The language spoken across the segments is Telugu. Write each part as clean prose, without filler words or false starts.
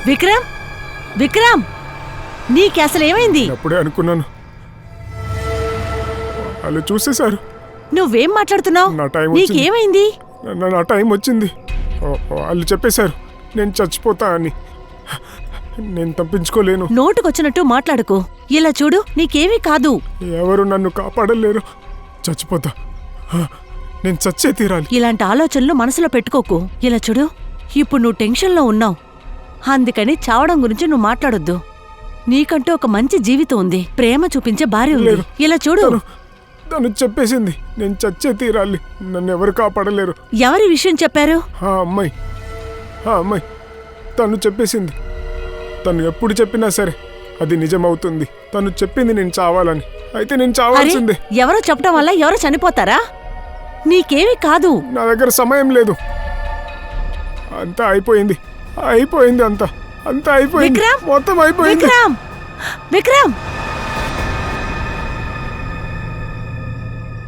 విక్రమ్, విక్రమ్, నీకు అసలు ఏమైంది? అప్పుడే అనుకున్నాను, వాళ్ళు చూసేశారు. నువ్వేం మాట్లాడుతున్నావు? నా టైం నీకేమైంది? నా టైం వచ్చింది. వాళ్ళు చెప్పేశారు నేను చచ్చిపోతా అని. నేను తప్పించుకోలేను. నోటుకొచ్చినట్టు మాట్లాడుకో. ఇలా చూడు, నీకేమీ కాదు. ఎవరు నన్ను కాపాడలేరు. చచ్చిపోతా, నేను చచ్చే తీరాలి. ఇలాంటి ఆలోచనలు మనసులో పెట్టుకోకు. ఇలా చూడు, ఇప్పుడు నువ్వు టెన్షన్లో ఉన్నావు, అందుకని చావడం గురించి నువ్వు మాట్లాడొద్దు. నీకంటూ ఒక మంచి జీవితం ఉంది, ప్రేమ చూపించే భార్య ఉంది. ఇలా చూడు, తను చెప్పేసింది నేను చచ్చే తీరాలి, నన్ను ఎవరు కాపాడలేరు. ఎవరి విషయం చెప్పారు? ఆ అమ్మాయి తను చెప్పేసింది. తను ఎప్పుడు చెప్పినా సరే అది నిజమవుతుంది. తను చెప్పింది నేను చావాలని, అయితే నేను చావాల్సిందే. ఎవరో చెప్పడం వల్ల ఎవరో చనిపోతారా? నీకేమీ కాదు. నా దగ్గర సమయం లేదు. అంతా అయిపోయింది, అంతా అయిపోయింది, మొత్తం అయిపోయింది. విక్రమ్,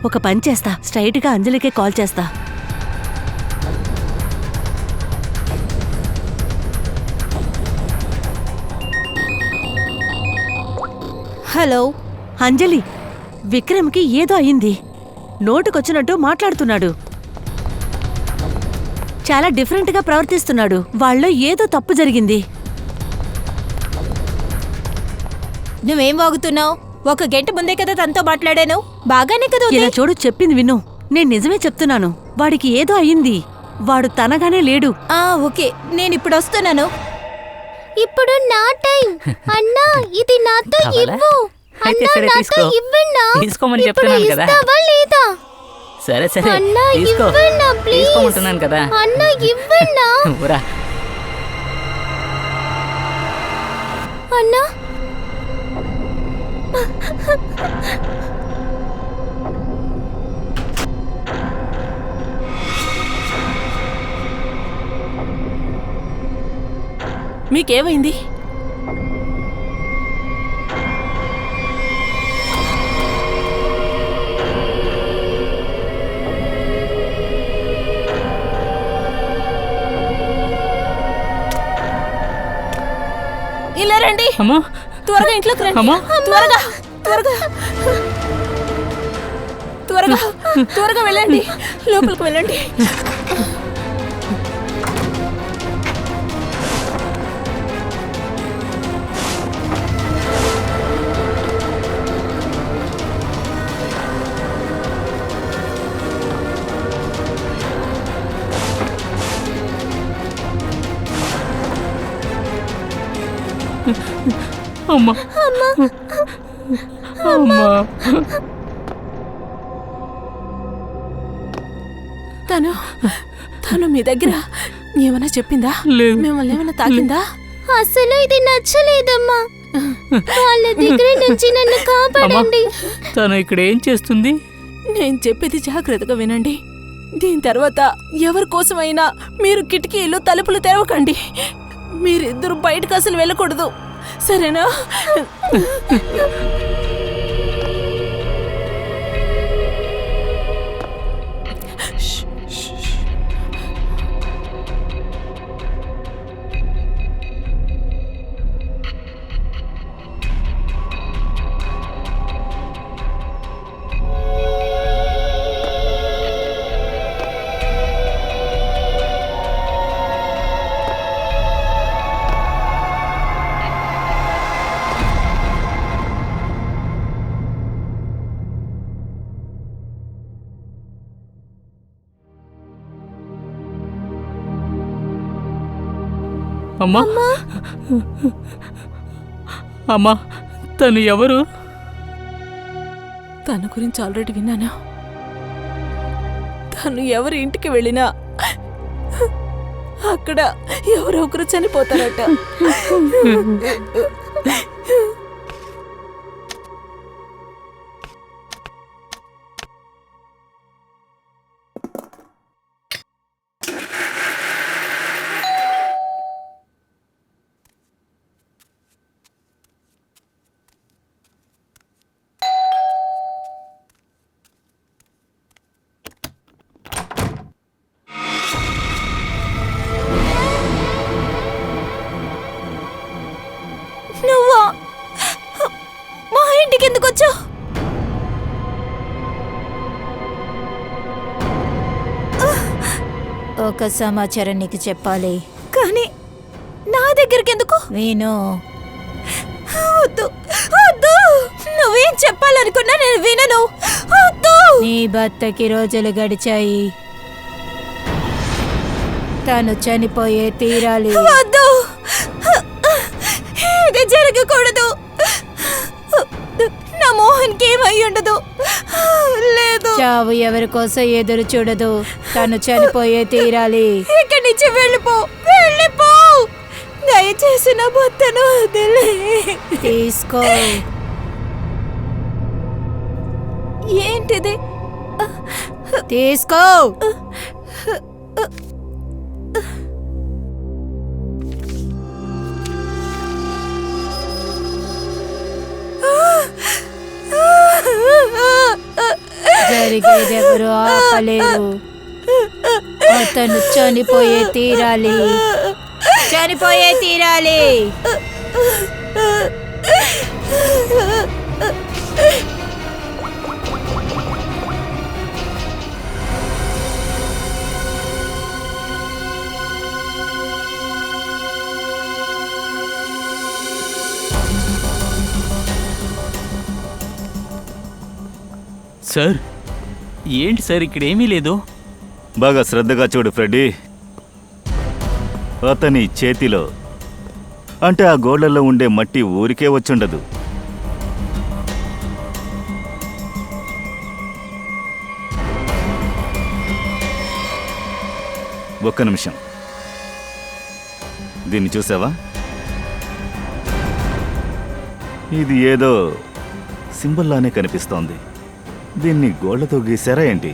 ఒక పని చేస్తా, స్ట్రైట్ గా అంజలికే కాల్ చేస్తా. హలో అంజలి, విక్రమ్కి ఏదో అయింది. నోటుకొచ్చినట్టు మాట్లాడుతున్నాడు, చాలా డిఫరెంట్ గా ప్రవర్తిస్తున్నాడు. వాళ్ళలో ఏదో తప్పు జరిగింది. నువ్వేం వాగుతున్నావు? 1 గంట ముందే కదా తనతో మాట్లాడాను, బాగానే కదా. ఇలా చూడు, చెప్పింది విను. నేను నిజమే చెప్తున్నాను, వాడికి ఏదో అయింది. వాడు తనగానే లేడు. ఓకే, నేను ఇప్పుడు వస్తున్నాను. ఇప్పుడు నా టైం. అన్నా, ఇది నాతో ఇవ్వు. అన్నా, నాతో ఇవ్వన్నా. తీసుకోమని చెప్తున్నాను కదా. ఇస్తావా లేదా? సరే సరే, అన్నా, తీసుకో. ఇవ్వన్నా ప్లీజ్. తీసుకోమంటున్నాను కదా. అన్నా, ఇవ్వన్నా. ఊరా. అన్నా, మీకేమైంది? ఇలా రండి. అమ్మా, త్వరగా ఇంట్లోకి రండి. అమ్మా, త్వరగా త్వరగా త్వరగా త్వరగా వెళ్ళండి, లోపలికి వెళ్ళండి. అమ్మా, అమ్మా. తను మీ దగ్గర ఏమైనా చెప్పిందా? లేదు. మిమ్మల్ని ఏమైనా తాకిందా? అసలు ఇది నచ్చలేదమ్మా. వాళ్ళ దగ్గర నుంచి నన్ను కాపాడండి. తను ఇక్కడ ఏం చేస్తుంది? నేను చెప్పేది జాగ్రత్తగా వినండి. దీని తర్వాత ఎవరి కోసమైనా మీరు కిటికీలు తలుపులు తెరవకండి. మీరిద్దరు బయటకు అసలు వెళ్ళకూడదు, సరేనా? అమ్మా, అమ్మా, తను ఎవరు? తన గురించి ఆల్రెడీ విన్నానా? తను ఎవరి ఇంటికి వెళ్ళినా అక్కడ ఎవరో ఒకరు చనిపోతారట. ఒక సమాచారం నీకు చెప్పాలి, కానీ నా దగ్గరికి ఎందుకు? విను. వద్దు వద్దు, నువ్వేం చెప్పాలనుకున్నా నేను వినను. వద్దు. నీ భర్తకి రోజులు గడిచాయి, తను చనిపోయే తీరాలి. వద్దు, ఇది జరగకూడదు. నా మోహన్కి ఏమై ఉండదు. లేదు, చావు ఎవరి కోసం ఎదురు చూడదు, తను చనిపోయే తీరాలి. ఇక్కడి నుంచి వెళ్ళిపో, వెళ్ళిపో. దయచేసి నా భర్తను వదిలే. తీసుకో. ఏంటిది? తీసుకో. జరిగేదెవరు ఆపలేరు, అతను చనిపోయే తీరాలి, చనిపోయే తీరాలి. సార్ ఏంటి సార్ ఇక్కడేమీ లేదు? బాగా శ్రద్ధగా చూడు ఫ్రెడ్డీ. అతని చేతిలో అంటే ఆ గోళ్లలో ఉండే మట్టి ఊరికే వచ్చుండదు. ఒక్క నిమిషం, దీన్ని చూసావా? ఇది ఏదో సింబల్లానే కనిపిస్తోంది. దీన్ని గోళ్లతో గీశారా ఏంటి?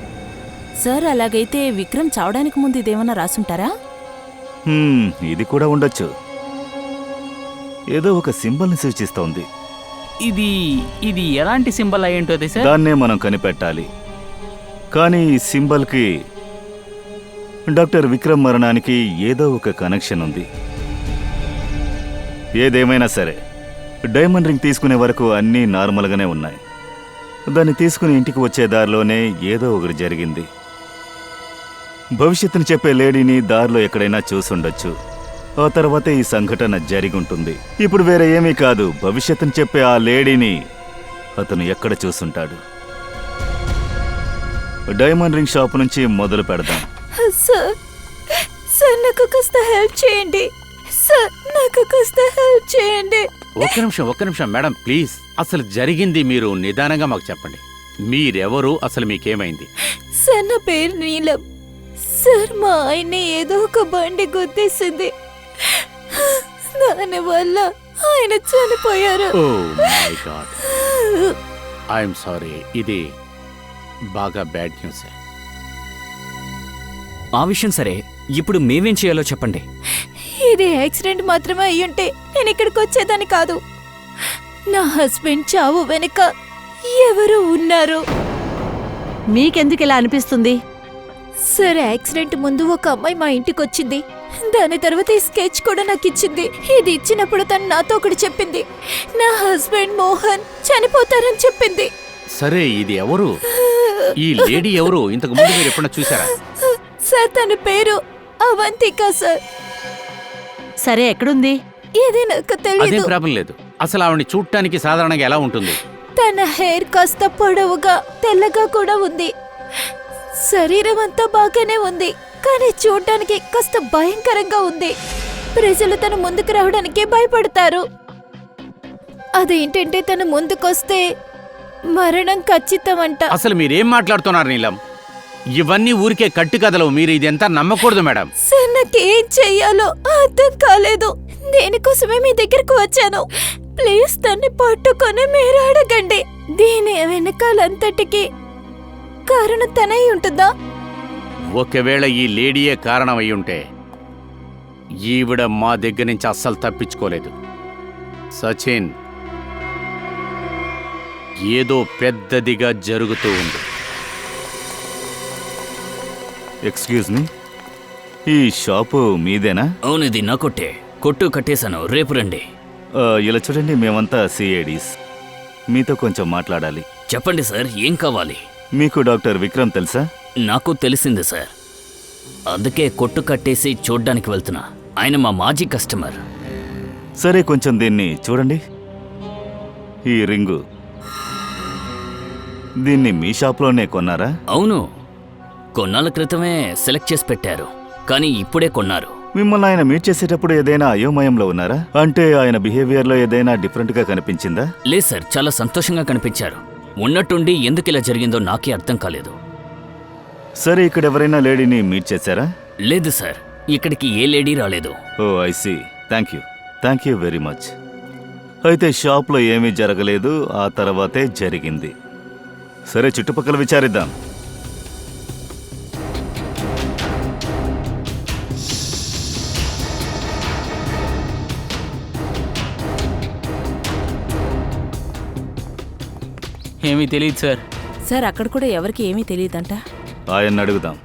సార్, అలాగైతే విక్రమ్ చావడానికి ముందు ఇదేమన్నా రాసుంటారా? ఇది కూడా ఉండొచ్చు. ఏదో ఒక సింబల్ని సూచిస్తోంది. ఇది ఇది ఎలాంటి సింబల్ అయి ఉంటుంది సార్? దాన్నే మనం కనిపెట్టాలి. కానీ ఈ సింబల్కి డాక్టర్ విక్రమ్ మరణానికి ఏదో ఒక కనెక్షన్ ఉంది. ఏదేమైనా సరే, డైమండ్ రింగ్ తీసుకునే వరకు అన్నీ నార్మల్గానే ఉన్నాయి. దాన్ని తీసుకుని ఇంటికి వచ్చే దారిలోనే ఏదో ఒకటి జరిగింది. భవిష్యత్తుని చెప్పే లేడీని దారిలో ఎక్కడైనా చూసుండొచ్చు. ఆ తర్వాతే ఈ సంఘటన జరిగుంటుంది. ఇప్పుడు వేరే ఏమీ కాదు, భవిష్యత్తుని చెప్పే ఆ లేడీని అతను ఎక్కడ చూసుంటాడు? డైమండ్ రింగ్ షాప్ నుంచి మొదలు పెడదాం. సార్, సార్ నాకు కాస్త హెల్ప్ చేయండి. సార్, నాకు కాస్త హెల్ప్ చేయండి. ఒక్క నిమిషం మేడం, ప్లీజ్. అసలు జరిగింది మీరు నిదానంగా మాకు చెప్పండి. మీరెవరు, అసలు మీకేమైంది? సార్, నా పేరు నీలం. సార్, మా ఆయన్ని ఏదో ఒక బండి గుద్దేసింది, దానివల్ల ఆయన చనిపోయారు. Oh my God, I'm sorry. ఇది బాగా బ్యాడ్ న్యూస్. ఆ విషయం సరే, ఇప్పుడు మేమేం చేయాలో చెప్పండి. ఇది యాక్సిడెంట్ మాత్రమే అయ్యుంటే నేను ఇక్కడికి వచ్చేదాన్ని కాదు. నా హస్బెండ్ చావు వెనుక ఎవరు ఉన్నారు. మీకెందుకు ఇలా అనిపిస్తుంది? సార్, యాక్సిడెంట్ ముందు ఒక అమ్మాయి మా ఇంటికి వచ్చింది. దాని తర్వాత ఈ స్కెచ్ కూడా నాకు ఇచ్చింది. ఇది ఇచ్చినప్పుడు తను నాతో ఒకటి చెప్పింది. నా హస్బెండ్ మోహన్ చనిపోతారని చెప్పింది. సరే, ఇది ఎవరు? ఈ లేడీ ఎవరు? ఇంతకు ముందు మీరు ఎప్పుడన్నా చూసారా? సార్, తన పేరు అవంతిక సార్. సరే, ఎక్కడుంది? ఇది నాకు అదేం తెలియదు. ప్రాబ్లం లేదు. అసలు ఆవిడని చూడటానికి సాధారణంగా ఎలా ఉంటుంది? తన హెయిర్ కాస్త పొడవుగా తెల్లగా కూడా ఉంది. శరీరం అంతా బాగానే ఉంది, కానీ చూడటానికి కాస్త భయంకరంగా ఉంది. ప్రజలు తన ముందుకు రావడానికి భయపడతారు. అదేంటంటే తను ముందుకొస్తే మరణం ఖచ్చితమంట. అసలు మీరేం మాట్లాడుతున్నారు నీలం? ఇవన్నీ ఊరికే కట్టు కథలు. మీరు ఇదంతా నమ్మకూడదు మేడం. సార్, నాకేం చెయ్యాలో అర్థం కాలేదు. దేనికోసమే మీ దగ్గరకు వచ్చాను. ప్లీజ్ తన్ని పట్టుకొని మీరు అడగండి. దీని వెనకాలంతటికి కారణం తనై ఉంటుందా? ఒకవేళ ఈ లేడీయే కారణం అయి ఉంటే ఈవిడ మా దగ్గర నుంచి అస్సలు తప్పించుకోలేదు. సచిన్, ఏదో పెద్దదిగా జరుగుతూ ఉంది. ఎక్స్క్యూజ్ మీ, ఈ షాపు మీదేనా? అవును, ఇది నా కొట్టే. కొట్టు కట్టేశాను, రేపు రండి. ఇలా చూడండి, మేమంతా సిఐడీస్. మీతో కొంచెం మాట్లాడాలి. చెప్పండి సార్, ఏం కావాలి? మీకు డాక్టర్ విక్రమ్ తెలుసా? నాకు తెలిసింది సార్. అందుకే కొట్టు కట్టేసి చూడ్డానికి వెళ్తున్నా. ఆయన మా మాజీ కస్టమర్. సరే కొంచెం దీన్ని చూడండి. ఈ రింగు దీన్ని మీ షాప్లోనే కొన్నారా? అవును, కొన్నాళ్ళ క్రితమే సెలెక్ట్ చేసి పెట్టారు, కానీ ఇప్పుడే కొన్నారు. మిమ్మల్ని ఆయన మీట్ చేసేటప్పుడు ఏదైనా అయోమయంలో ఉన్నారా? అంటే ఆయన బిహేవియర్లో ఏదైనా డిఫరెంట్గా కనిపించిందా? లేదు సార్, చాలా సంతోషంగా కనిపించారు. ఉన్నట్టుండి ఎందుకు ఇలా జరిగిందో నాకే అర్థం కాలేదు. సరే, ఇక్కడ ఎవరైనా లేడీని మీట్ చేశారా? లేదు సార్, ఇక్కడికి ఏ లేడీ రాలేదు. Oh I see. Thank you very much. అయితే షాప్లో ఏమీ జరగలేదు, ఆ తర్వాతే జరిగింది. సరే, చుట్టుపక్కల విచారిద్దాం. ఏమీ తెలియదు సార్. సార్ అక్కడ కూడా ఎవరికి ఏమీ తెలియదంట. ఆయన్ని అడుగుదాం.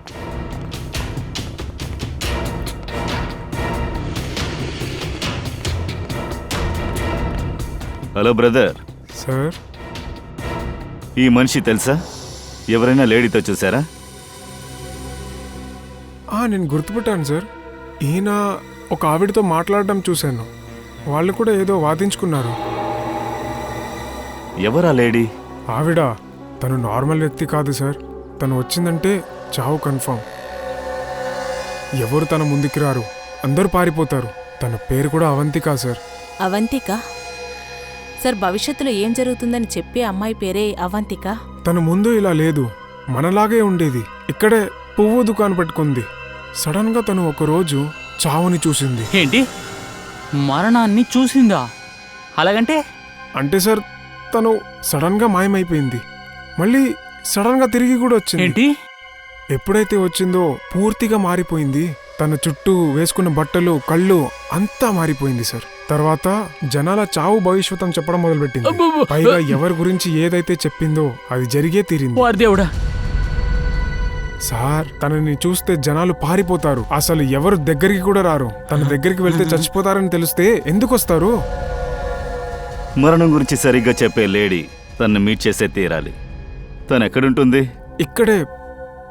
Hello brother. సార్, ఈ మనిషి తెలుసా? ఎవరైనా లేడీతో చూసారా? నేను గుర్తుపెట్టాను సార్. ఈయన ఒక ఆవిడతో మాట్లాడడం చూశాను. వాళ్ళు కూడా ఏదో వాదించుకున్నారు. ఎవరా లేడీ? ఆవిడ తను నార్మల్ వ్యక్తి కాదు సార్. తను వచ్చిందంటే చావు కన్ఫర్మ్. ఎవరు తన ముందుకి రారు, అందరూ పారిపోతారు. తన పేరు కూడా అవంతిక సార్. అవంతిక? సార్ భవిష్యత్తులో ఏం జరుగుతుందని చెప్పే అమ్మాయి పేరే అవంతిక? తను ముందు ఇలా లేదు, మనలాగే ఉండేది. ఇక్కడే పువ్వు దుకాణం పెట్టుకుంది. సడన్ గా తను ఒకరోజు చావుని చూసింది. ఏంటి, మరణాన్ని చూసిందా? అలాగంటే అంటే సార్, తను సడన్ గా మాయమైపోయింది. మళ్ళీ సడన్ గా తిరిగి కూడా వచ్చింది. ఏంటి? ఎప్పుడైతే వచ్చిందో పూర్తిగా మారిపోయింది. తన చుట్టూ వేసుకున్న బట్టలు, కళ్ళు అంతా మారిపోయింది సార్. తర్వాత జనాల చావు భవిష్యత్తం చెప్పడం మొదలుపెట్టింది. అబ్బబ్బ. పైగా ఎవరి గురించి ఏదైతే చెప్పిందో అది జరిగే తీరింది. వారి దేవుడా! సార్, తనని చూస్తే జనాలు పారిపోతారు. అసలు ఎవరు దగ్గరికి కూడా రారు. తన దగ్గరికి వెళ్తే చచ్చిపోతారని తెలిస్తే ఎందుకు వస్తారు? మరణం గురించి సరిగ్గా చెప్పే లేడీ తన్ని మీట్ చేసే తీరాలి. తను ఎక్కడుంటుంది? ఇక్కడే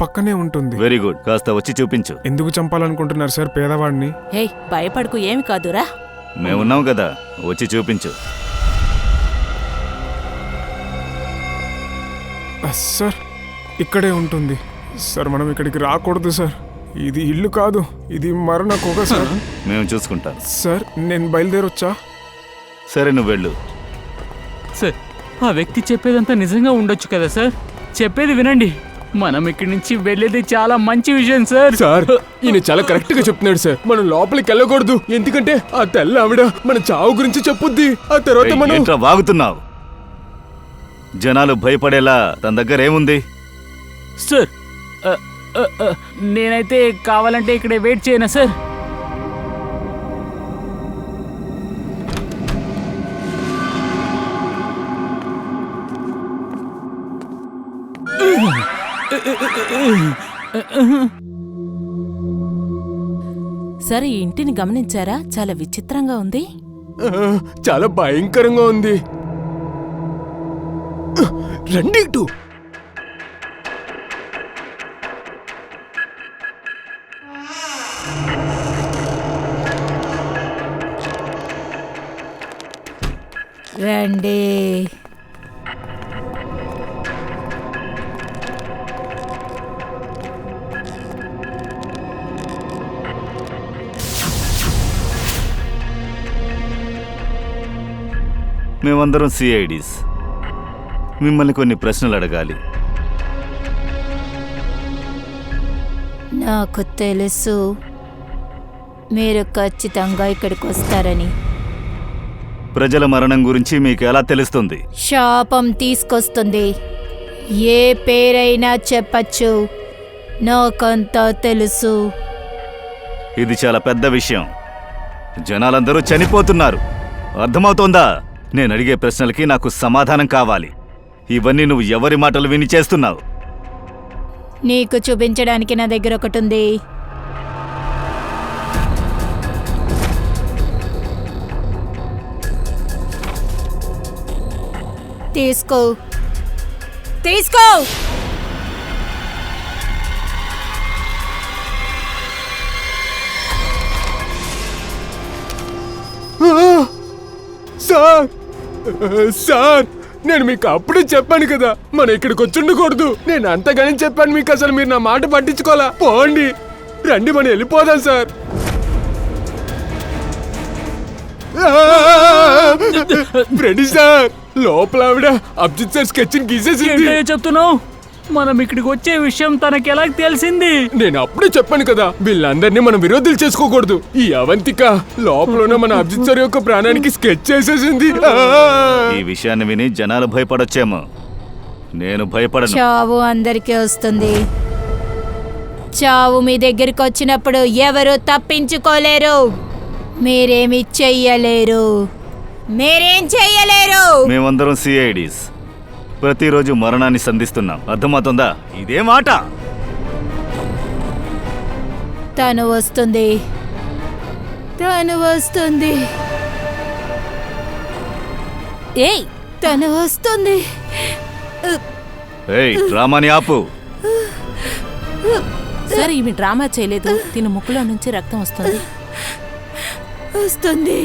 పక్కనే ఉంటుంది. వెరీ గుడ్, కాస్త వచ్చి చూపించు. ఎందుకు చంపాలనుకుంటున్నారు సార్ పేదవాడిని? హే, భయపడకు, ఏమి కాదురా. మేమున్నాం కదా, వచ్చి చూపించు. సార్, ఇక్కడే ఉంటుంది. సార్, మనం ఇక్కడికి రాకూడదు సార్. ఇది ఇల్లు కాదు, ఇది మరణ కుగ సార్. మేము చూసుకుంటాం. సార్, నేను బయలుదేరొచ్చా? సరే, నువ్వు వెళ్ళు. సార్, ఆ వ్యక్తి చెప్పేదంతా నిజంగా ఉండొచ్చు కదా సార్? చెప్పేది వినండి. మనం ఇక్కడి నుంచి వెళ్ళేది చాలా మంచి విషయం సార్. సార్, ఈయన చాలా కరెక్ట్ గా చెప్తున్నాడు సార్. మనం లోపలికి వెళ్ళకూడదు, ఎందుకంటే ఆ తెల్ల ఆవిడ మన చావు గురించి చెప్పుద్ది. ఆ తర్వాత ఏయ్, మనం ఏంట్రా వాగుతున్నావు? జనాలు భయపడేలా తన దగ్గర ఏముంది? సార్, నేనైతే కావాలంటే ఇక్కడే వెయిట్ చేయనా సార్? సరే, ఈ ఇంటిని గమనించారా? చాలా విచిత్రంగా ఉంది. చాలా భయంకరంగా ఉంది. రండి ఇటు. రండి. మేమందరం సిఐడీస్. మిమ్మల్ని కొన్ని ప్రశ్నలు అడగాలి. నాకు తెలుసు మీరు ఖచ్చితంగా ఇక్కడికి వస్తారని. ప్రజల మరణం గురించి మీకు ఎలా తెలుస్తుంది? శాపం తీసుకొస్తుంది. ఏ పేరైనా చెప్పచ్చు, నాకంతా తెలుసు. ఇది చాలా పెద్ద విషయం. జనాలందరూ చనిపోతున్నారు, అర్థమవుతోందా? నేను అడిగే ప్రశ్నలకి నాకు సమాధానం కావాలి. ఇవన్నీ నువ్వు ఎవరి మాటలు విని చేస్తున్నావు? నీకు చూపించడానికి నా దగ్గర ఒకటి ఉంది. తీసుకో, తీసుకో. సార్ నేను మీకు అప్పుడే చెప్పాను కదా మనం ఇక్కడికి వచ్చి ఉండకూడదు. నేను అంతగానే చెప్పాను మీకు, అసలు మీరు నా మాట పట్టించుకోవాలా? పోండి, రండి మనం వెళ్ళిపోదాం సార్. ఫ్రెండ్ సార్, లోపల ఆవిడ అభిజిత్ సార్ స్కెచ్ గీసేసింది. ఏంటో చెప్తున్నావు? మనం ఇక్కడికి వచ్చే విషయం తనకి ఎలా తెలిసింది? నేను అప్పుడే చెప్పాను కదా, వీళ్ళందరినీ మనం విరోధులు చేసుకోకూడదు. ఈ అవంతిక లోపల మన అభిజిత్ సార్ యొక్క ప్రాణానికి స్కెచ్ చేసేసింది. ఈ విషయాన్ని విని జనాలు భయపడొచ్చేమో, నేను భయపడను. చావు అందరికీ వస్తుంది. చావు మీ దగ్గరికి వచ్చినప్పుడు ఎవరు తప్పించుకోలేరు. మీరేమి చెయ్యలేరు. మీరేం చెయ్యలేరు. మేమందరం సిఐడీస్, ప్రతిరోజు మరణాన్ని సంధిస్తున్నాం. అర్థమవుతుందా? ఇదే మాట. తను వస్తుంది, తను వస్తుంది, ఏయ్, తను వస్తుంది. ఏయ్, డ్రామాని ఆపు. సార్ ఈమె డ్రామా చేయలేదు. తిన ముక్కులో నుంచి రక్తం వస్తుంది. వస్తుంది,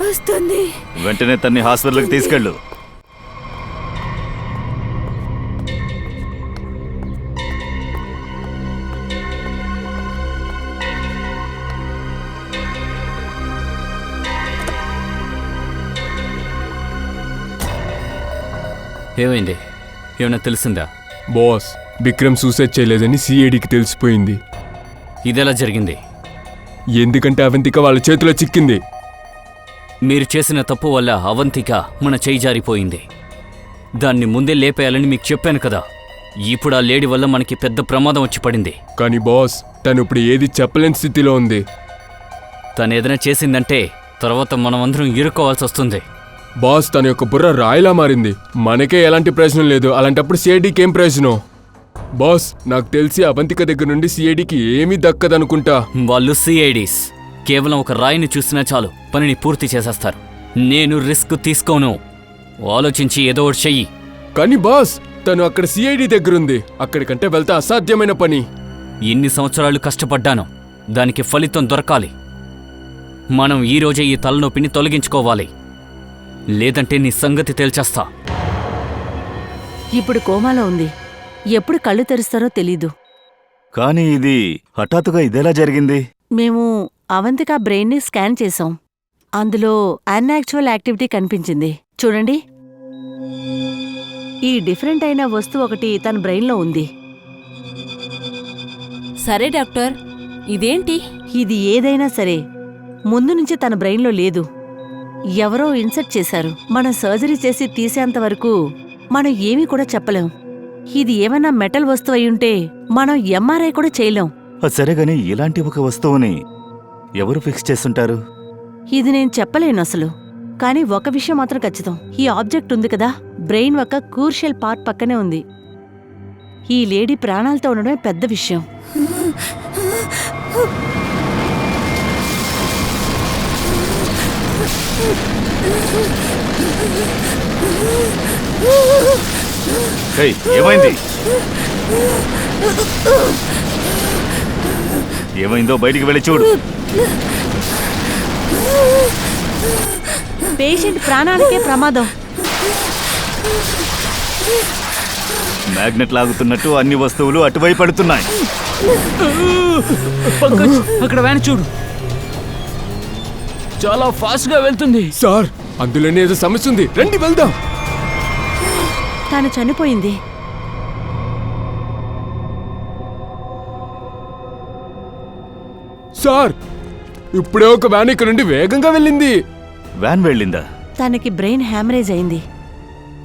వస్తుంది. వెంటనే తన్ని హాస్పిటల్కి తీసుకెళ్ళు. ఏమైంది? ఏమైనా తెలిసిందా? బాస్, విక్రమ్ సూసైడ్ చేయలేదని సిఐడికి తెలిసిపోయింది. ఇదెలా జరిగింది? ఎందుకంటే అవంతిక వాళ్ళ చేతిలో చిక్కింది. మీరు చేసిన తప్పు వల్ల అవంతిక మన చేయి జారిపోయింది. దాన్ని ముందే లేపేయాలని మీకు చెప్పాను కదా. ఇప్పుడు ఆ లేడీ వల్ల మనకి పెద్ద ప్రమాదం వచ్చి పడింది. కానీ బాస్, తను ఇప్పుడు ఏది చెప్పలేని స్థితిలో ఉంది. తను ఏదైనా చేసిందంటే తర్వాత మనమందరం ఇరుక్కోవాల్సి వస్తుంది. బాస్, తన యొక్క బుర్ర రాయిలా మారింది. మనకే ఎలాంటి ప్రయోజనం లేదు. అలాంటప్పుడు సిఐడికి ఏం ప్రయోజనం? బాస్, నాకు తెలిసి అవంతిక దగ్గర నుండి సిఐడికి ఏమీ దక్కదనుకుంటా. వాళ్ళు సిఐడీస్. కేవలం ఒక రాయిని చూసినా చాలు, పనిని పూర్తి చేసేస్తారు. నేను రిస్క్ తీసుకోను. ఆలోచించి ఏదో ఒకటి చెయ్యి. కానీ బాస్, తను అక్కడ సిఐడి దగ్గరుంది. అక్కడికంటే వెళ్తే అసాధ్యమైన పని. ఇన్ని సంవత్సరాలు కష్టపడ్డాను, దానికి ఫలితం దొరకాలి. మనం ఈరోజే ఈ తలనొప్పిని తొలగించుకోవాలి, లేదంటే నీ సంగతి తేల్చేస్తా. ఇప్పుడు కోమాలో ఉంది. ఎప్పుడు కళ్ళు తెరుస్తారో తెలీదు. కానీ ఇది హఠాత్తుగా ఇదెలా జరిగింది? మేము అవంతిక బ్రెయిన్ని స్కాన్ చేశాం. అందులో అన్యాక్చువల్ యాక్టివిటీ కనిపించింది. చూడండి, ఈ డిఫరెంట్ అయిన వస్తువు ఒకటి తన బ్రెయిన్లో ఉంది. సరే డాక్టర్, ఇదేంటి? ఇది ఏదైనా సరే ముందు నుంచి తన బ్రెయిన్లో లేదు. ఎవరో ఇన్సర్ట్ చేశారు. మనం సర్జరీ చేసి తీసేంత వరకు మనం ఏమీ కూడా చెప్పలేం. ఇది ఏమైనా మెటల్ వస్తువు అయ్యుంటే మనం ఎంఆర్ఐ కూడా చేయలేం. అది సరే గాని ఇలాంటి ఒక వస్తువుని ఎవరు ఫిక్స్ చేస్తుంటారు? ఇది నేను చెప్పలేను అసలు. కానీ ఒక విషయం మాత్రం ఖచ్చితం. ఈ ఆబ్జెక్ట్ ఉంది కదా, బ్రెయిన్ ఒక క్రూషియల్ పార్ట్ పక్కనే ఉంది. ఈ లేడీ ప్రాణాలతో ఉండడమే పెద్ద విషయం. ఏయ్, ఏమైంది? ఏమైందో బయటికి వెళ్ళి చూడు. పేషెంట్ ప్రాణానికే ప్రమాదం. మ్యాగ్నెట్ లాగుతున్నట్టు అన్ని వస్తువులు అటువైపు పడుతున్నాయి. పంకజ్, అక్కడ వ్యాన్ చూడు, చాలా ఫాస్ట్ గా వెళ్తుంది. సార్, అందులోనే ఏదో సమస్య ఉంది. రండి వెళ్దాం. తాను చనిపోయింది. సార్, ఇప్పుడే ఒక వ్యాన్ ఇక్కడ నుండి వేగంగా వెళ్ళింది. వ్యాన్ వెళ్ళిందా? తనకి బ్రెయిన్ హ్యామరేజ్ అయింది.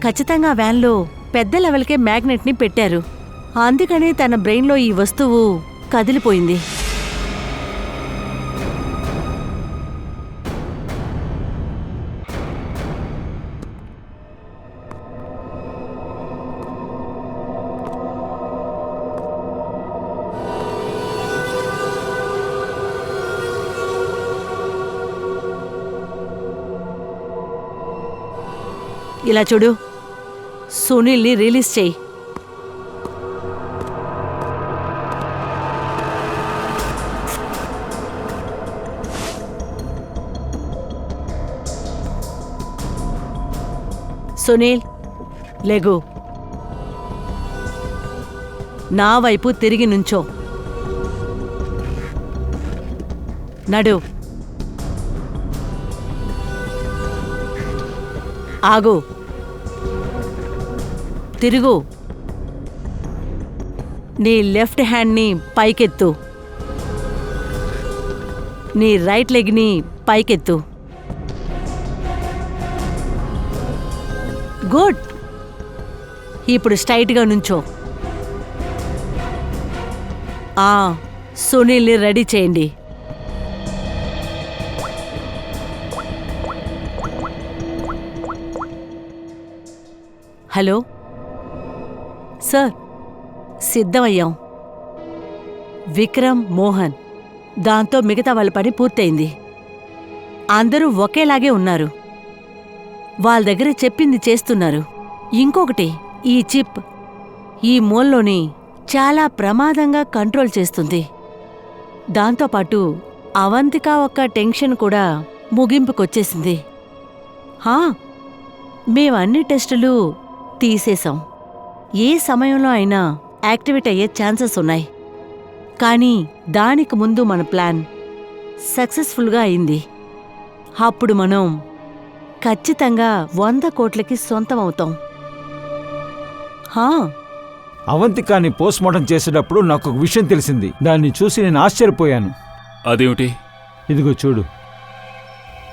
ఖచ్చితంగా వ్యాన్లో పెద్ద లెవెల్కే మ్యాగ్నెట్ని పెట్టారు. అందుకని తన బ్రెయిన్లో ఈ వస్తువు కదిలిపోయింది. ఇలా చూడు, సునీల్ని రిలీజ్ చేయి. సునీల్ లెగు. నా వైపు తిరిగి నుంచో. నడు. ఆగు. తిరుగు. నీ లెఫ్ట్ హ్యాండ్ని పైకెత్తు. నీ రైట్ లెగ్ని పైకెత్తు. గుడ్. ఇప్పుడు స్ట్రైట్గా నుంచో. సునీల్ని రెడీ చేయండి. హలో సార్, సిద్ధమయ్యాం. విక్రమ్, మోహన్, దాంతో మిగతా వాళ్ళ పని పూర్తయింది. అందరూ ఒకేలాగే ఉన్నారు. వాళ్ళ దగ్గర చెప్పింది చేస్తున్నారు. ఇంకొకటి, ఈ చిప్ ఈ మూల్లోని చాలా ప్రమాదంగా కంట్రోల్ చేస్తుంది. దాంతోపాటు అవంతిక ఒక్క టెన్షన్ కూడా ముగింపుకొచ్చేసింది. మేమన్ని టెస్టులు తీసేశాం. ఏ సమయంలో అయినా యాక్టివేట్ అయ్యే ఛాన్సెస్ ఉన్నాయి. కానీ దానికి ముందు మన ప్లాన్ సక్సెస్ఫుల్గా అయింది. అప్పుడు మనం ఖచ్చితంగా 100 కోట్లకి సొంతమవుతాం. అవంతికాని పోస్ట్మార్టం చేసేటప్పుడు నాకు ఒక విషయం తెలిసింది. దాన్ని చూసి నేను ఆశ్చర్యపోయాను. అదేమిటి? ఇదిగో చూడు,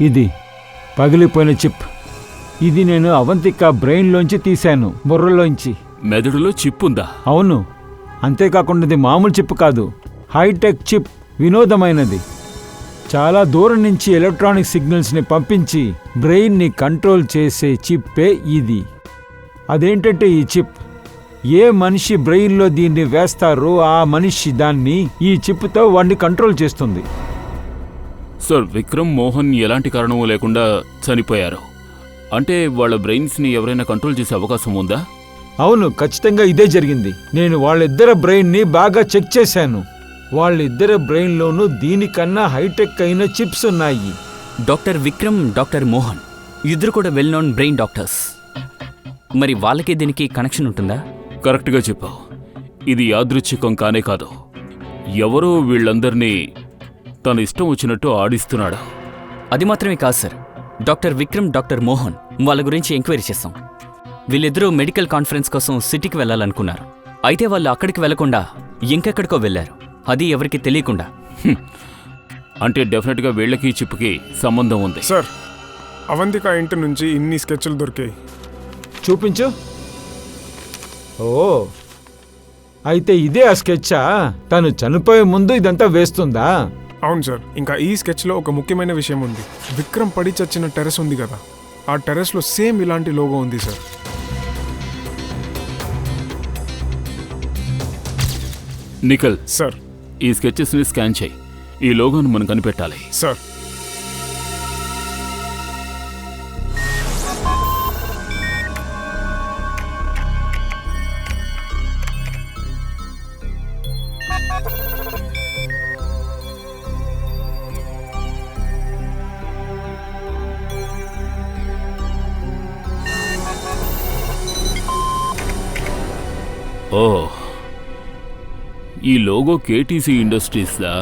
ఇది పగిలిపోయిన చిప్. ఇది నేను అవంతిక బ్రెయిన్లోంచి తీశాను, బుర్రలోంచి. మెదడులో చిప్ ఉందా? అవును. అంతేకాకుండా ఇది మామూలు చిప్ కాదు, హైటెక్ చిప్. వినోదమైనది. చాలా దూరం నుంచి ఎలక్ట్రానిక్ సిగ్నల్స్ని పంపించి బ్రెయిన్ని కంట్రోల్ చేసే చిప్పే ఇది. అదేంటంటే ఈ చిప్ ఏ మనిషి బ్రెయిన్లో దీన్ని వేస్తారో ఆ మనిషి దాన్ని ఈ చిప్తో వాడిని కంట్రోల్ చేస్తుంది. సార్, విక్రమ్, మోహన్ ఎలాంటి కారణమూ లేకుండా చనిపోయారు అంటే వాళ్ళ బ్రెయిన్స్ని ఎవరైనా కంట్రోల్ చేసే అవకాశం ఉందా? అవును, ఖచ్చితంగా ఇదే జరిగింది. నేను వాళ్ళిద్దరి బ్రెయిన్ని బాగా చెక్ చేశాను. వాళ్ళిద్దరి బ్రెయిన్లోనూ దీనికన్నా హైటెక్ అయిన చిప్స్ ఉన్నాయి. డాక్టర్ విక్రమ్, డాక్టర్ మోహన్ ఇద్దరు కూడా వెల్ నోన్ బ్రెయిన్ డాక్టర్స్. మరి వాళ్ళకి దీనికి కనెక్షన్ ఉంటుందా? కరెక్ట్గా చెప్పావు. ఇది యాదృచ్ఛికం కానే కాదు. ఎవరో వీళ్ళందరినీ తన ఇష్టం వచ్చినట్టు ఆడిస్తున్నాడు. అది మాత్రమే కాదు sir, doctor Vikram, doctor Mohan వాళ్ళ గురించి ఎంక్వైరీ చేశాం. వీళ్ళిద్దరూ మెడికల్ కాన్ఫరెన్స్ కోసం సిటీకి వెళ్ళాలనుకున్నారు. అయితే వాళ్ళు అక్కడికి వెళ్లకుండా ఇంకెక్కడికో వెళ్లారు, అది ఎవరికి తెలియకుండా. అంటే డెఫినెట్గా వీళ్ళకి చిప్కి సంబంధం ఉంది. సార్, అవంతిక ఇంటి నుంచి ఇన్ని స్కెచ్లు దొరికాయి. చూపించు. ఓ, అయితే ఇదే ఆ స్కెచ్చా? తను చనిపోయే ముందు ఇదంతా వేస్తుందా? అవును సార్. ఇంకా ఈ స్కెచ్లో ఒక ముఖ్యమైన విషయం ఉంది. విక్రమ్ పడి చచ్చిన టెర్రస్ ఉంది కదా, ఆ టెర్రస్లో సేమ్ ఇలాంటి లోగో ఉంది సార్. నిఖిల్ సార్, ఈ స్కెచెస్ని స్కాన్ చేయి. ఈ లోగోను మనం కనిపెట్టాలి. సార్. ఓ, ఈ లోగో కేటీసీ ఇండస్ట్రీస్దా?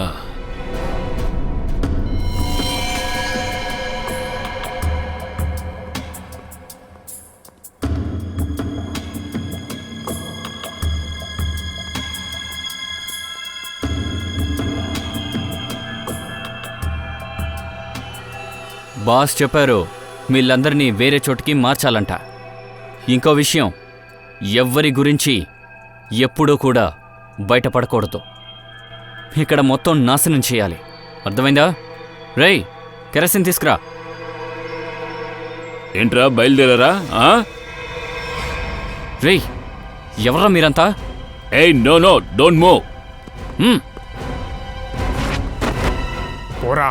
బాస్ చెప్పారు వీళ్ళందరినీ వేరే చోటికి మార్చాలంట. ఇంకో విషయం, ఎవ్వరి గురించి ఎప్పుడూ కూడా బయటపడకూడదు. ఇక్కడ మొత్తం నాశనం చేయాలి, అర్థమైందా? రేయ్, కెరసిన్ తీసుకురా. ఏంట్రా, బయలుదేరారా? రేయ్, ఎవర్రా మీరంతా? ఏయ్, నో నో, డోంట్ మూవ్. పోరా.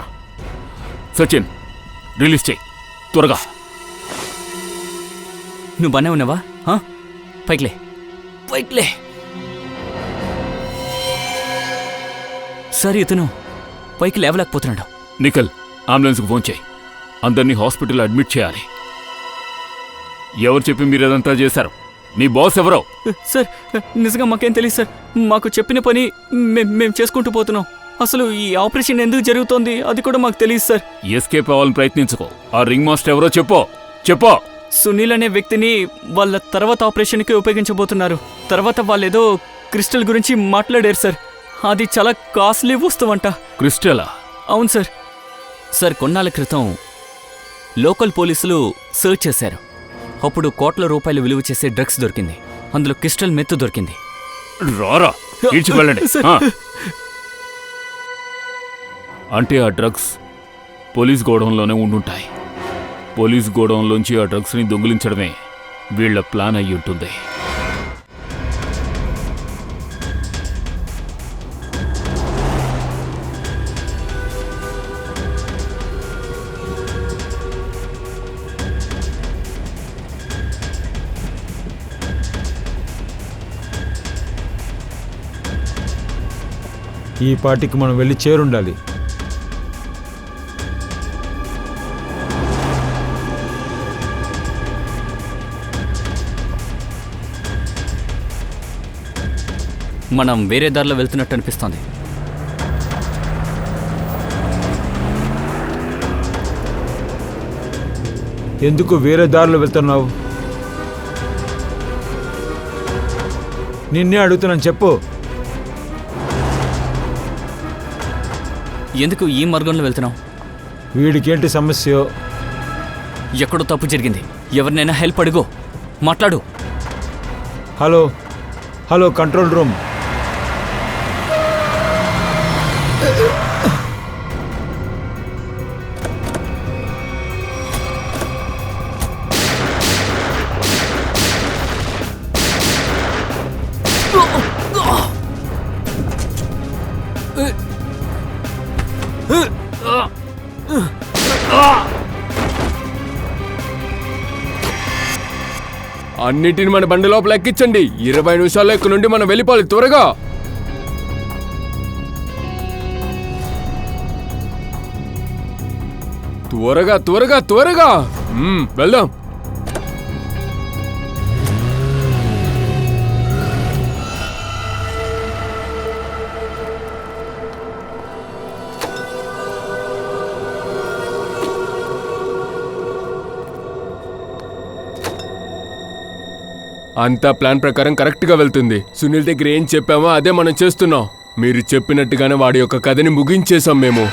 సచిన్, రిలీజ్ చేయి త్వరగా. నువ్వు బానే ఉన్నావా? పైకిలే, పైకిలే. సరే, ఇతను పైకి లేవలేకపోతున్నాడు. నిఖిల్, అంబులెన్స్కి ఫోన్ చేయి. అందరినీ హాస్పిటల్లో అడ్మిట్ చేయాలి. ఎవరు చెప్పి మీరు అదంతా చేశారు? మీ బాస్ ఎవరో? సార్ నిజంగా మాకేం తెలియదు సార్. మాకు చెప్పిన పని మేము చేసుకుంటూ పోతున్నాం. అసలు ఈ ఆపరేషన్ ఎందుకు జరుగుతోంది అది కూడా మాకు తెలియదు సార్. ఎస్కేప్ అవ్వాలని ప్రయత్నించుకో. ఆ రింగ్ మాస్టర్ ఎవరో చెప్పో. సునీల్ అనే వ్యక్తిని వాళ్ళ తర్వాత ఆపరేషన్కి ఉపయోగించబోతున్నారు. తర్వాత వాళ్ళేదో క్రిస్టల్ గురించి మాట్లాడారు సార్. అది చాలా కాస్ట్లీ వస్తువంట. క్రిస్టలా? అవును సార్. సార్ కొన్నాళ్ళ క్రితం లోకల్ పోలీసులు సర్చ్ చేశారు. అప్పుడు కోట్ల రూపాయలు విలువ చేసే డ్రగ్స్ దొరికింది. అందులో క్రిస్టల్ మెత్తు దొరికింది. రారా ఈడ్చి వెళ్ళండి. అంటే ఆ డ్రగ్స్ పోలీస్ గోడౌన్లోనే ఉండుంటాయి. పోలీస్ గోడౌన్లోంచి ఆ డ్రగ్స్ని దొంగిలించడమే వీళ్ల ప్లాన్ అయి ఉంటుంది. ఈ పార్టీకి మనం వెళ్ళి చేరుండాలి. మనం వేరే దారిలో వెళ్తున్నట్టు అనిపిస్తోంది. ఎందుకు వేరే దారిలో వెళ్తున్నావు? నిన్నే అడుగుతున్నాను, చెప్పు. ఎందుకు ఈ మార్గంలో వెళ్తున్నావు? వీడికేంటి సమస్య? ఎక్కడో తప్పు జరిగింది. ఎవరినైనా హెల్ప్ అడుగు. మాట్లాడు. Hello control room. అన్నిటిని మన బండి లోపల ఎక్కించండి. 20 నిమిషాల్లో ఇక్కడ నుండి మనం వెళ్ళిపోవాలి. త్వరగా త్వరగా త్వరగా త్వరగా వెళ్దాం. అంతా ప్లాన్ ప్రకారం కరెక్ట్గా వెళ్తుంది. సునీల్ దగ్గర ఏం చెప్పామో అదే మనం చేస్తున్నాం. మీరు చెప్పినట్టుగానే వాడి యొక్క కథని ముగించేశాం మేము.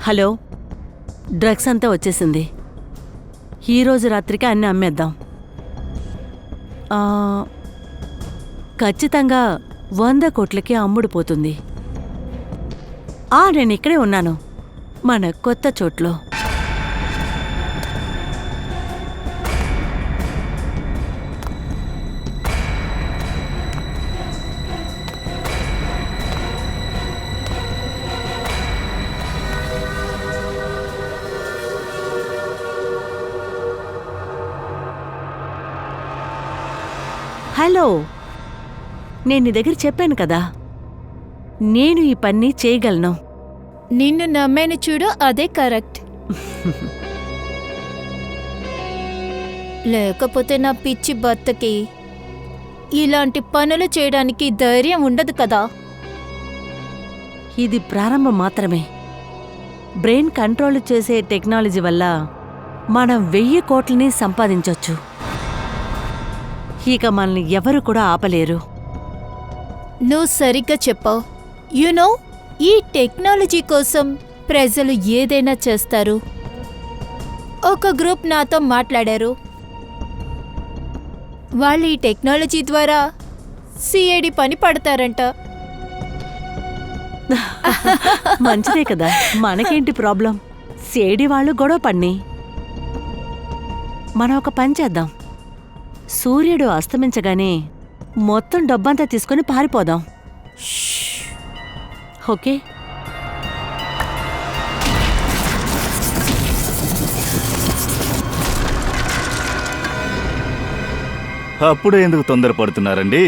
హలో, డ్రగ్స్ అంతా వచ్చేసింది. ఈరోజు రాత్రికి అన్నీ అమ్మేద్దాం. ఖచ్చితంగా 100 కోట్లకి అమ్ముడుపోతుంది. నేను ఇక్కడే ఉన్నాను, మన కొత్త చోట్లో. హలో, నేను నీ దగ్గర చెప్పాను కదా, నేను ఈ పని చేయగలను. నిన్ను నమ్మాను చూడు, అదే కరెక్ట్. లేకపోతే నా పిచ్చి భర్తకి ఇలాంటి పనులు చేయడానికి ధైర్యం ఉండదు కదా. ఇది ప్రారంభం మాత్రమే. బ్రెయిన్ కంట్రోల్ చేసే టెక్నాలజీ వల్ల మనం 1000 కోట్లని సంపాదించొచ్చు. ఇక మనల్ని ఎవరు కూడా ఆపలేరు. నువ్వు సరిగ్గా చెప్పావు. యునో, ఈ టెక్నాలజీ కోసం ప్రజలు ఏదైనా చేస్తారు. ఒక గ్రూప్ నాతో మాట్లాడారు. వాళ్ళు ఈ టెక్నాలజీ ద్వారా సిఐడి పని పడతారంట. మంచిదే కదా, మనకేంటి ప్రాబ్లం? సేడి వాళ్ళు గొడవ పడిని మనం ఒక పని చేద్దాం. సూర్యుడు అస్తమించగానే మొత్తం డబ్బంతా తీసుకుని పారిపోదాం. ఓకే? అప్పుడే ఎందుకు తొందరపడుతున్నారండి?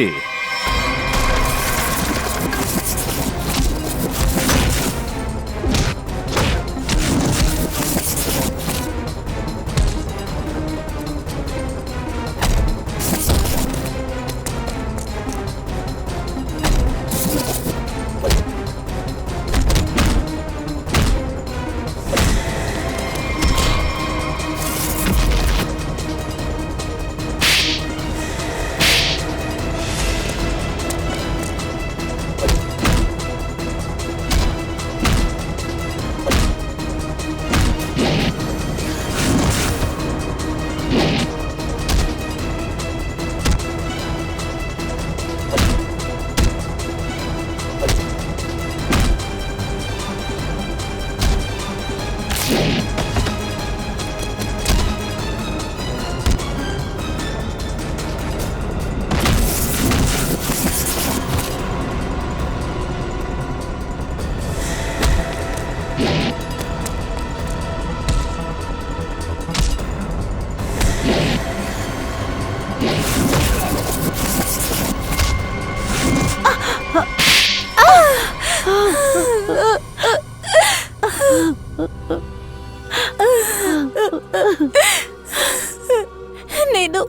నేను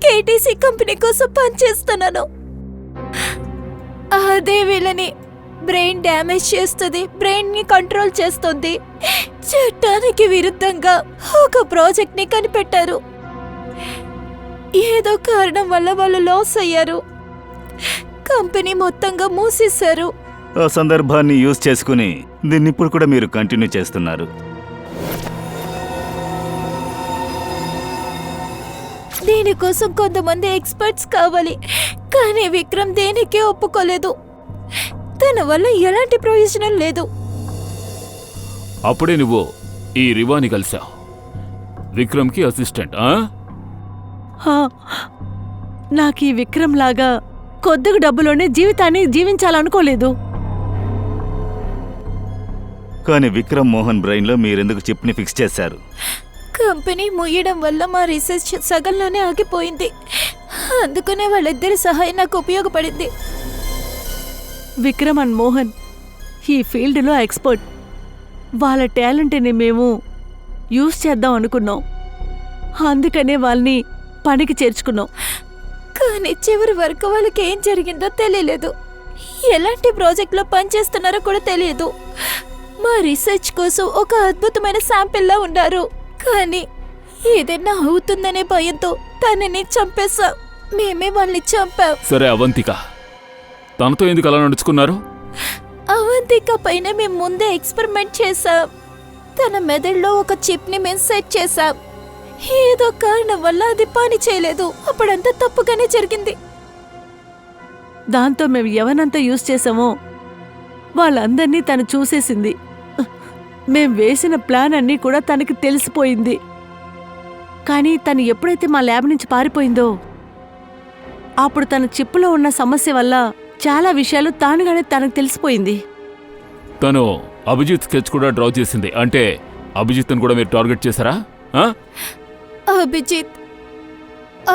కేటీసీ కంపెనీ కోసం పనిచేస్తున్నాను. అదే వీళ్ళని బ్రెయిన్ డ్యామేజ్ చేస్తుంది, బ్రెయిన్ ని కంట్రోల్ చేస్తుంది. చట్టానికి విరుద్ధంగా ఒక ప్రాజెక్ట్ ని కనిపెట్టారు. ఏదో కారణం వల్ల వాళ్ళు లాస్ అయ్యారు. కంపెనీ మొత్తంగా మూసేశారు. ఆ సందర్భాన్ని యూజ్ చేసుకుని దీన్ని ఇప్పుడు కూడా మీరు కంటిన్యూ చేస్తున్నారు. దీనికోసం కొంతమంది ఎక్స్పర్ట్స్ కావాలి, కానీ విక్రమ్ దేనికి ఒప్పుకోలేదు. తన వల్ల ఎలాంటి ప్రయోజనం లేదు. అప్పుడే నువ్వు ఈ రివాని కలిసావు, విక్రమ్కి అసిస్టెంట్. నాకు ఈ విక్రమ్ లాగా కొద్దిగా డబ్బులోనే జీవితాన్ని జీవించాలనుకోలేదు. కానీ విక్రమ్ మోహన్ బ్రెయిన్లో మీరెందుకు చిప్ని ఫిక్స్ చేశారు? కంపెనీ ముయ్యడం వల్ల మా రీసెర్చ్ సగంలోనే ఆగిపోయింది. అందుకనే వాళ్ళిద్దరి సహాయం నాకు ఉపయోగపడింది. విక్రమ్ అండ్ మోహన్ ఈ ఫీల్డ్లో ఎక్స్పర్ట్. వాళ్ళ టాలెంట్ని మేము యూజ్ చేద్దాం అనుకున్నాం. అందుకనే వాళ్ళని పనికి చేర్చుకున్నాం. కానీ చివరి వరకు వాళ్ళకి ఏం జరిగిందో తెలియలేదు. ఎలాంటి ప్రాజెక్ట్లో పనిచేస్తున్నారో కూడా తెలియదు. మా రీసెర్చ్ కోసం ఒక అద్భుతమైన శాంపిల్లా ఉన్నారు. కానీ ఏదైనా అవుతుందనే భయంతో తనని చంపేశాం. మేమే వాళ్ళని చంపాం. సరే అవంతిక, తనతో ఎందుకు అలా నడుచుకున్నారు? అవంతిక పైన మేము ముందే ఎక్స్పెరిమెంట్ చేశాం. తన మెదడులో ఒక చిప్ని మేము సెట్ చేశాం. ఏదో కారణం వల్ల అది పని చేయలేదు. అప్పుడంతా తప్పుగానే జరిగింది. దాంతో మేము ఎవరంతా యూజ్ చేసామో వాళ్ళందర్నీ తను చూసేసింది. మేం వేసిన ప్లాన్ అన్నీ కూడా తనకి తెలిసిపోయింది. కానీ తను ఎప్పుడైతే మా ల్యాబ్ నుంచి పారిపోయిందో అప్పుడు తన చిప్పులో ఉన్న సమస్య వల్ల చాలా విషయాలు తానుగానే తనకు తెలిసిపోయింది. తను అభిజిత్ స్కెచ్ కూడా డ్రా చేసింది. అంటే అభిజిత్ను కూడా మీరు టార్గెట్ చేశారా?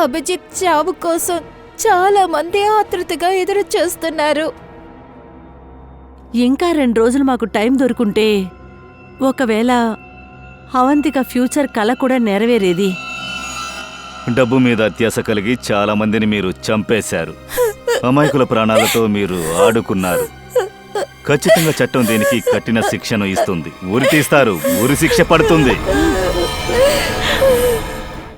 అభిజిత్ చావు కోసం చాలా మంది ఆతృతగా ఎదురు చూస్తున్నారు. ఇంకా 2 రోజులు మాకు టైం దొరుకుంటే ఒకవేళ అవంతిక ఫ్యూచర్ కల కూడా నెరవేరేది. డబ్బు మీద అత్యాశ కలిగి చాలా మందిని మీరు చంపేశారు. అమాయకుల ప్రాణాలతో మీరు ఆడుకున్నారు. ఖచ్చితంగా చట్టం దీనికి కఠిన శిక్షను ఇస్తుంది. ఉరి తీస్తారు, ఉరి శిక్ష పడుతుంది.